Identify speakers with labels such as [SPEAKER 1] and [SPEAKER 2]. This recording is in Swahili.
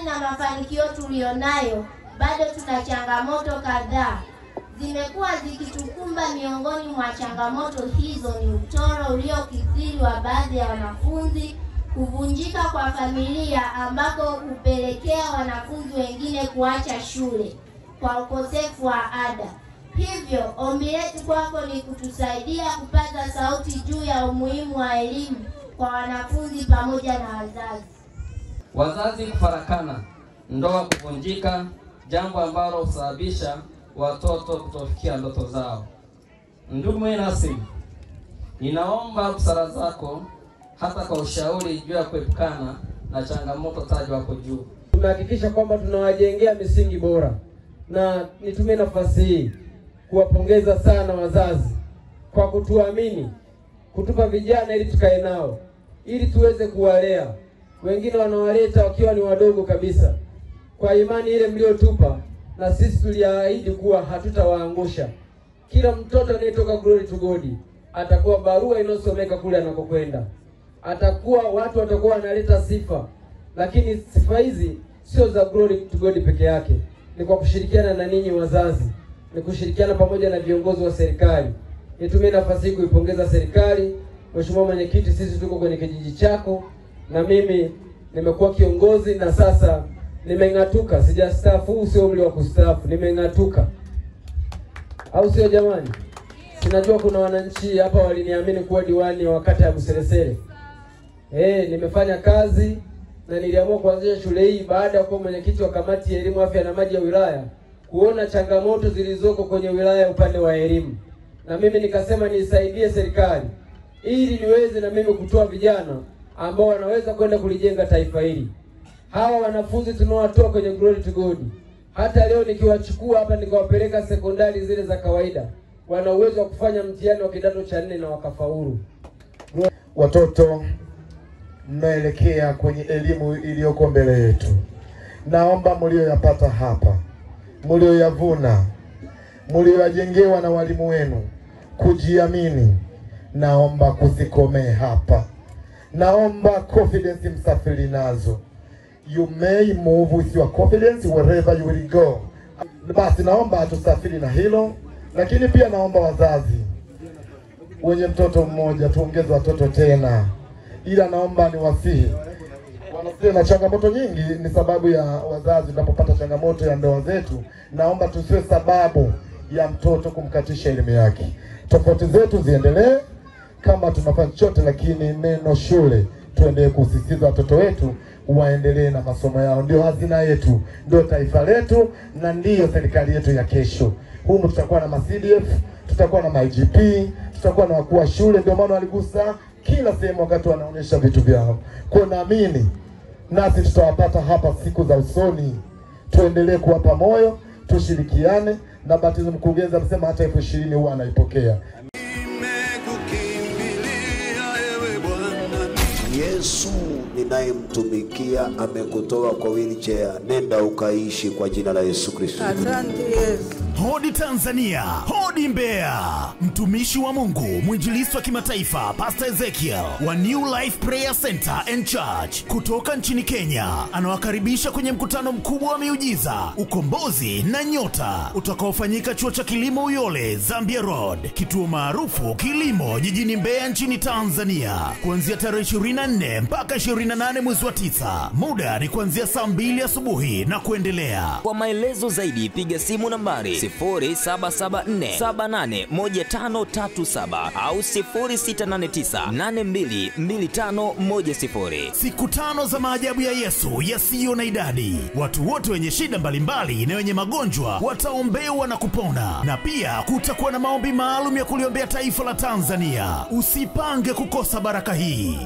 [SPEAKER 1] mbali na mafanikio tulionayo, bado tuna changamoto kadhaa zimekuwa zikitukumba. Miongoni mwa changamoto hizo ni utoro uliokithiri wa baadhi ya wanafunzi, kuvunjika kwa familia ambako hupelekea wanafunzi wengine kuacha shule kwa ukosefu wa ada. Hivyo ombi letu kwako ni kutusaidia kupaza sauti juu ya umuhimu wa elimu kwa wanafunzi pamoja na wazazi.
[SPEAKER 2] Wazazi kufarakana, ndoa kuvunjika, jambo ambalo husababisha watoto kutofikia ndoto zao. Ndugu mwenasi, ninaomba busara zako hata kwa ushauri juu ya kuepukana na changamoto tajwa hapo juu.
[SPEAKER 3] Tumehakikisha kwamba tunawajengea misingi bora, na nitumie nafasi hii kuwapongeza sana wazazi kwa kutuamini, kutupa vijana ili tukae nao, ili tuweze kuwalea. Wengine wanawaleta wakiwa ni wadogo kabisa. Kwa imani ile mliotupa, na sisi tuliahidi kuwa hatutawaangusha. Kila mtoto anayetoka Glory to God atakuwa barua inayosomeka kule anakokwenda. Atakuwa watu watakuwa wanaleta sifa, lakini sifa hizi sio za Glory to God peke yake. Ni kwa kushirikiana na ninyi wazazi, ni kushirikiana pamoja na viongozi wa serikali. Nitumie nafasi hii kuipongeza serikali. Mheshimiwa Mwenyekiti, sisi tuko kwenye kijiji chako, na mimi nimekuwa kiongozi na sasa nimeng'atuka. Sijastaafu, sio umri wa kustaafu, nimeng'atuka. Au sio jamani? Sinajua kuna wananchi hapa waliniamini kuwa diwani wa kata ya Buseresere. Nimefanya kazi na niliamua kuanzisha shule hii baada ya kuwa mwenyekiti wa kamati ya elimu, afya na maji ya wilaya, kuona changamoto zilizoko kwenye wilaya upande wa elimu. Na mimi nikasema nisaidie serikali ili niweze na mimi kutoa vijana ambao wanaweza kwenda kulijenga taifa hili. Hawa wanafunzi tunaowatoa kwenye Glory to God, hata leo nikiwachukua hapa nikawapeleka sekondari zile za kawaida, wana uwezo wa kufanya mtihani wa kidato cha 4 na wakafaulu.
[SPEAKER 4] Watoto mnaelekea kwenye elimu iliyoko mbele yetu. Naomba mlioyapata hapa, mlioyavuna, mlioyajengewa na walimu wenu, kujiamini, naomba kusikomee hapa. Naomba confidence msafiri nazo. You may move with your confidence wherever you will go. Basi naomba tusafiri na hilo, lakini pia naomba wazazi wenye mtoto mmoja tuongeze watoto tena. Ila naomba niwasihi, wanasema changamoto nyingi ni sababu ya wazazi. Tunapopata changamoto ya ndoa zetu, naomba tusiwe sababu ya mtoto kumkatisha elimu yake. Tofauti zetu ziendelee kama tunafanya chote, lakini neno shule tuendelee kusisitiza watoto wetu waendelee na masomo yao. Ndio hazina yetu, ndio taifa letu, na ndio serikali yetu ya kesho. Humu tutakuwa na CDF, tutakuwa na IGP, tutakuwa na wakuu wa shule. Ndio maana waligusa kila sehemu wakati wanaonyesha vitu vyao. Kwa naamini nasi tutawapata hapa siku za usoni. Tuendelee kuwapa moyo, tushirikiane, na batizo mkurugenzi amesema hata 20,000 huwa anaipokea.
[SPEAKER 5] Yesu ninayemtumikia amekutoa kwa wheelchair, nenda ukaishi kwa jina la Yesu Kristo.
[SPEAKER 6] Asante Yesu.
[SPEAKER 7] Hodi Tanzania, hodi Mbeya. Mtumishi wa Mungu, mwinjilisti wa kimataifa Pastor Ezekiel wa New Life Prayer Center and Church kutoka nchini Kenya anawakaribisha kwenye mkutano mkubwa wa miujiza, ukombozi na nyota utakaofanyika chuo cha kilimo Uyole, Zambia Road, kituo maarufu kilimo jijini Mbeya nchini Tanzania, kuanzia tarehe 24 mpaka 28 mwezi wa 9. Muda ni kuanzia saa 2 asubuhi na kuendelea.
[SPEAKER 8] Kwa maelezo zaidi piga simu nambari 0774781537 au 0689822510.
[SPEAKER 7] Siku 5 za maajabu ya Yesu yasiyo na idadi. Watu wote wenye shida mbalimbali na wenye magonjwa wataombewa na kupona, na pia kutakuwa na maombi maalum ya kuliombea taifa la Tanzania. Usipange kukosa baraka hii.